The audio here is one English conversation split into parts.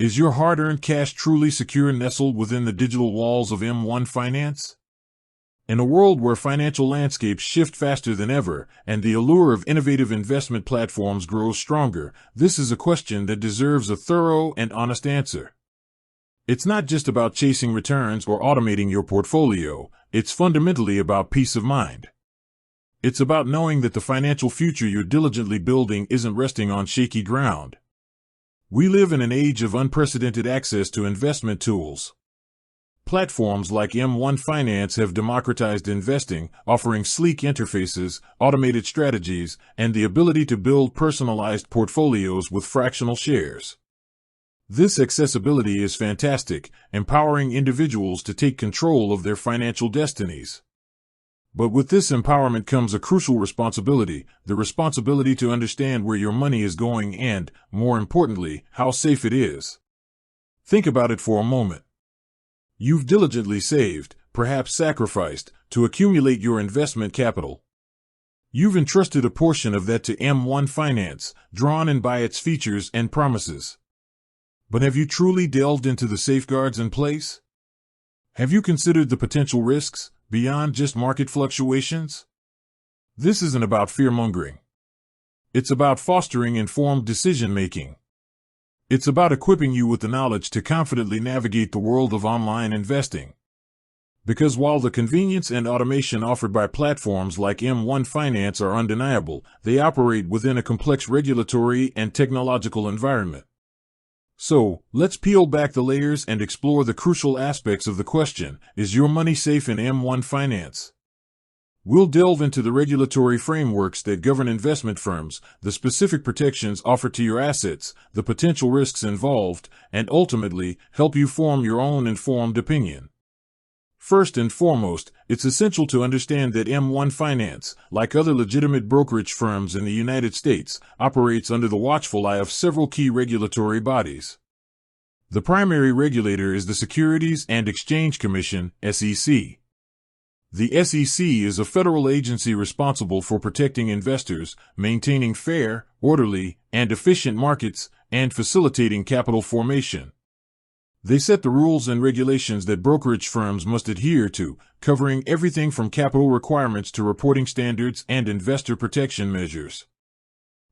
Is your hard-earned cash truly secure nestled within the digital walls of M1 Finance? In a world where financial landscapes shift faster than ever and the allure of innovative investment platforms grows stronger, this is a question that deserves a thorough and honest answer. It's not just about chasing returns or automating your portfolio, it's fundamentally about peace of mind. It's about knowing that the financial future you're diligently building isn't resting on shaky ground. We live in an age of unprecedented access to investment tools. Platforms like M1 Finance have democratized investing, offering sleek interfaces, automated strategies, and the ability to build personalized portfolios with fractional shares. This accessibility is fantastic, empowering individuals to take control of their financial destinies. But with this empowerment comes a crucial responsibility, the responsibility to understand where your money is going and, more importantly, how safe it is. Think about it for a moment. You've diligently saved, perhaps sacrificed, to accumulate your investment capital. You've entrusted a portion of that to M1 Finance, drawn in by its features and promises. But have you truly delved into the safeguards in place? Have you considered the potential risks, beyond just market fluctuations? This isn't about fear-mongering. It's about fostering informed decision-making. It's about equipping you with the knowledge to confidently navigate the world of online investing. Because while the convenience and automation offered by platforms like M1 Finance are undeniable, they operate within a complex regulatory and technological environment. So, let's peel back the layers and explore the crucial aspects of the question, is your money safe in M1 Finance? We'll delve into the regulatory frameworks that govern investment firms, the specific protections offered to your assets, the potential risks involved, and ultimately, help you form your own informed opinion. First and foremost, it's essential to understand that M1 Finance, like other legitimate brokerage firms in the United States, operates under the watchful eye of several key regulatory bodies. The primary regulator is the Securities and Exchange Commission, SEC. The SEC is a federal agency responsible for protecting investors, maintaining fair, orderly, and efficient markets, and facilitating capital formation. They set the rules and regulations that brokerage firms must adhere to, covering everything from capital requirements to reporting standards and investor protection measures.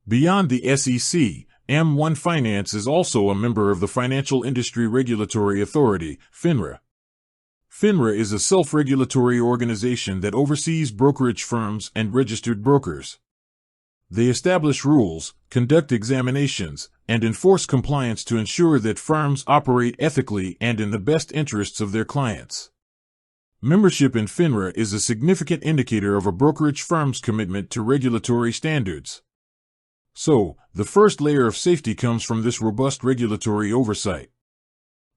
Beyond the SEC, M1 Finance is also a member of the Financial Industry Regulatory Authority, FINRA. FINRA is a self-regulatory organization that oversees brokerage firms and registered brokers. They establish rules, conduct examinations, and enforce compliance to ensure that firms operate ethically and in the best interests of their clients. Membership in FINRA is a significant indicator of a brokerage firm's commitment to regulatory standards. So, the first layer of safety comes from this robust regulatory oversight.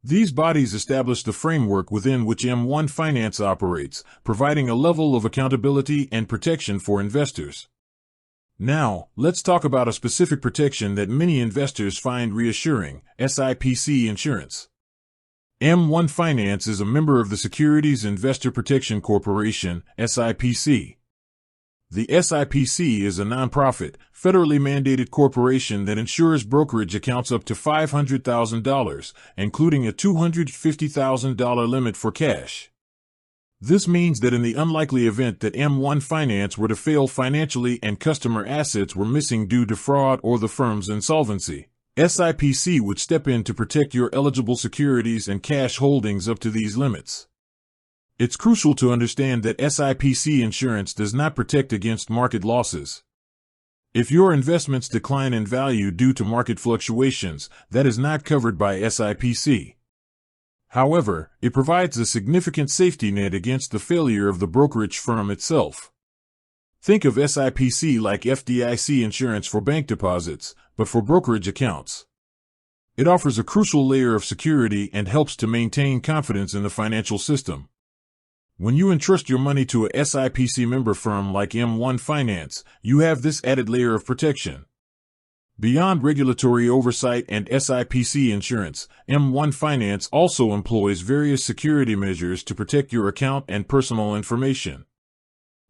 These bodies establish the framework within which M1 Finance operates, providing a level of accountability and protection for investors. Now, let's talk about a specific protection that many investors find reassuring, SIPC insurance. M1 Finance is a member of the Securities Investor Protection Corporation, SIPC. The SIPC is a nonprofit, federally mandated corporation that insures brokerage accounts up to $500,000, including a $250,000 limit for cash. This means that in the unlikely event that M1 Finance were to fail financially and customer assets were missing due to fraud or the firm's insolvency, SIPC would step in to protect your eligible securities and cash holdings up to these limits. It's crucial to understand that SIPC insurance does not protect against market losses. If your investments decline in value due to market fluctuations, that is not covered by SIPC. However, it provides a significant safety net against the failure of the brokerage firm itself. Think of SIPC like FDIC insurance for bank deposits, but for brokerage accounts. It offers a crucial layer of security and helps to maintain confidence in the financial system. When you entrust your money to a SIPC member firm like M1 Finance, you have this added layer of protection. Beyond regulatory oversight and SIPC insurance, M1 Finance also employs various security measures to protect your account and personal information.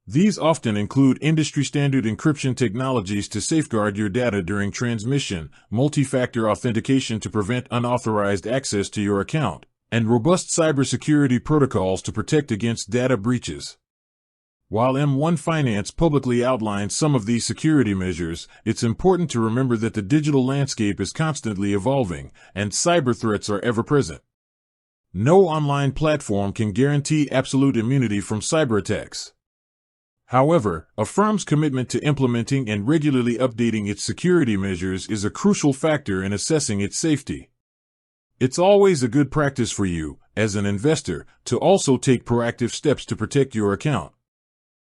These often include industry-standard encryption technologies to safeguard your data during transmission, multi-factor authentication to prevent unauthorized access to your account, and robust cybersecurity protocols to protect against data breaches. While M1 Finance publicly outlines some of these security measures, it's important to remember that the digital landscape is constantly evolving, and cyber threats are ever present. No online platform can guarantee absolute immunity from cyber attacks. However, a firm's commitment to implementing and regularly updating its security measures is a crucial factor in assessing its safety. It's always a good practice for you, as an investor, to also take proactive steps to protect your account.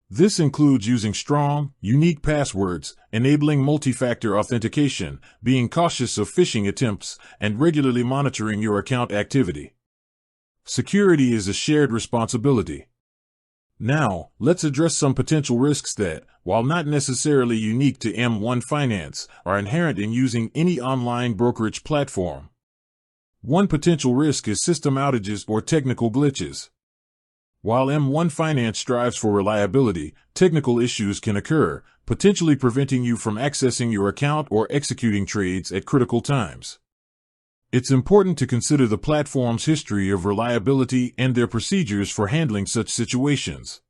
This includes using strong, unique passwords, enabling multi-factor authentication, being cautious of phishing attempts, and regularly monitoring your account activity. Security is a shared responsibility. Now, let's address some potential risks that, while not necessarily unique to M1 Finance, are inherent in using any online brokerage platform. One potential risk is system outages or technical glitches. While M1 Finance strives for reliability, technical issues can occur, potentially preventing you from accessing your account or executing trades at critical times. It's important to consider the platform's history of reliability and their procedures for handling such situations.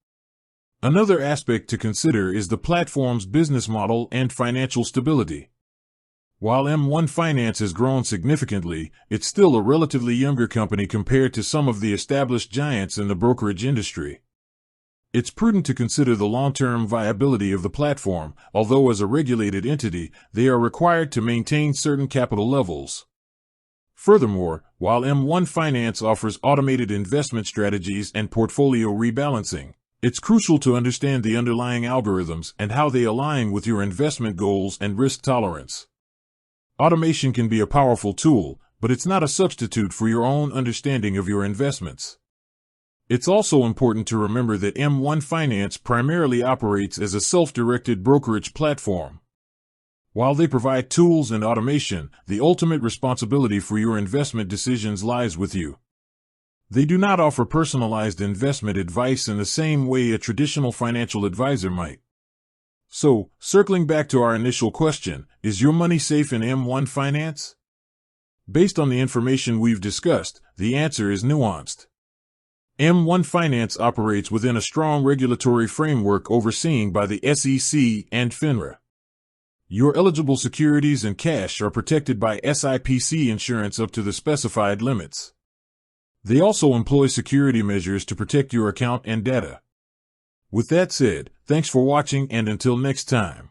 Another aspect to consider is the platform's business model and financial stability. While M1 Finance has grown significantly, it's still a relatively younger company compared to some of the established giants in the brokerage industry. It's prudent to consider the long-term viability of the platform, although as a regulated entity, they are required to maintain certain capital levels. Furthermore, while M1 Finance offers automated investment strategies and portfolio rebalancing, it's crucial to understand the underlying algorithms and how they align with your investment goals and risk tolerance. Automation can be a powerful tool, but it's not a substitute for your own understanding of your investments. It's also important to remember that M1 Finance primarily operates as a self-directed brokerage platform. While they provide tools and automation, the ultimate responsibility for your investment decisions lies with you. They do not offer personalized investment advice in the same way a traditional financial advisor might. So, circling back to our initial question, is your money safe in M1 Finance? Based on the information we've discussed, the answer is nuanced. M1 Finance operates within a strong regulatory framework overseen by the SEC and FINRA. Your eligible securities and cash are protected by SIPC insurance up to the specified limits. They also employ security measures to protect your account and data. With that said, thanks for watching, and until next time.